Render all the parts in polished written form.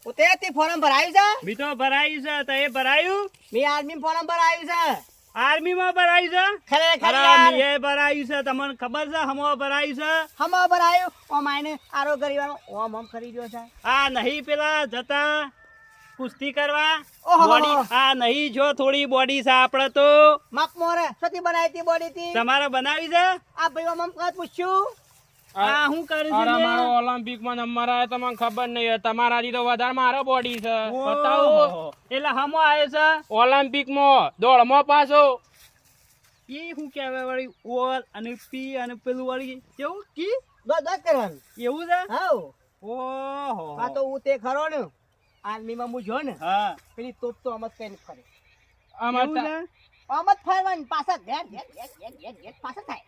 ઉતે તે ફોર્મ ભરાયું છે? મી તો ભરાયું છે તે ભરાયું મે આર્મી ફોર્મ ભરાયું છે. આર્મી માં ભરાયું છે ખરેખર અરે યાર. મીએ ભરાયું છે તમને ખબર છે હમો ભરાયું છે હમો ભરાયું. ઓ માઈને આરો ગરીવાનો ઓમ ઓમ કરી રહ્યો છે. આ નહીં પેલા જતા કુસ્તી કરવા ઓહો. બોડી આ નહીં જો થોડી બોડી છે આપણે તો મક મોરે સતી બનાવી હતી બોડી થી. તમારે બનાવી છે આ ભાઈ મમ કદ પૂછ્યું. આ હું કરું છું અરે લે? મારો ઓલિમ્પિક માં નંબર આવે તમને ખબર નહીં તમારાથી તો વધારે મારો બોડી છે ઓહો. એટલે હમો આવ્યો છે ઓલિમ્પિક માં દોડમાં પાછો એ હું કહેવાય વળી ઓલ અને પી અને પેલું વળી કેવું કી દો દો કરવાનું. એવું છે હાઉ. ઓહો આ તો હું તે ખરો ને આર્મી માં હું જો ને હા પેલી તોપ તો અમત કઈ ફરે. આમાં એવું છે અમત ફરવાની પાછા ઘેર ઘેર ઘેર ઘેર ઘેર ઘેર પાછા થાય.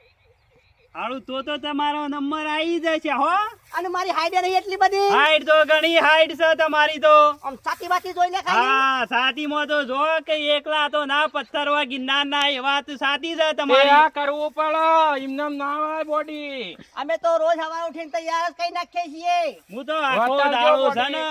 હારું તો તમારો નંબર આવી જશે હો અને મારી હાઈટ રહી એટલી બધી. હાઈટ તો ઘણી હાઈટ છે તમારી તો આમ સાતી બાતી જોઈ લે ખાલી. હા સાતીમાં તો જો કે એકલા તો ના પથ્થરવા ગિરનાર ના એવા તો સાતી છે એ તમારી આ કરવું પડે એમને ના આવે બોડી અમે તો રોજ સવારે ઉઠીને તૈયાર જ કઈ નાખીએ છીએ. હું તો આખો વધારજો દાડો છે body. ને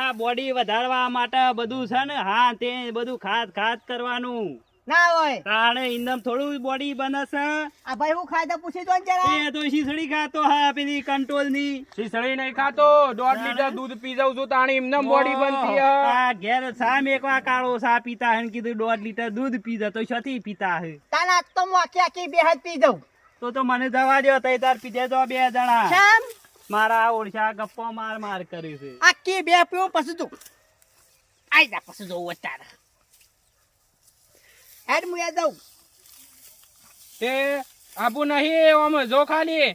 આ બોડી વધારવા માટે બધું છે ને હા તે બધું ખાત કરવાનું ના હોય તાણે ઇન્દમ થોડું બોડી બને છે આ ભાઈ હું ખાય તો પૂછી જો ને જરા. એ તો શીસડી ખાતો હા પેલી કંટ્રોલ ની શીસડી નહીં ખાતો 1.5 લીટર દૂધ પી જાઉં છું તાણી એમને બોડી બનતી હે. આ ઘેર સામ એકવા કાળો સા પીતા હે ને કીધું 1.5 લીટર દૂધ પીધા તો શથી પીતા હે તાના તો હું આખી આખી બે હાથ પી દઉં. તો મને દવા દો તઈ તાર પીધે તો બે જણા શામ મારા ઓળશા ગપ્પો માર કરી છે આખી બે પીવું પછી તું આઈ જા પછી જોવું તારે. હેડ હું યા જાઉં. તે આબુ નહીં આમ જો ખાલી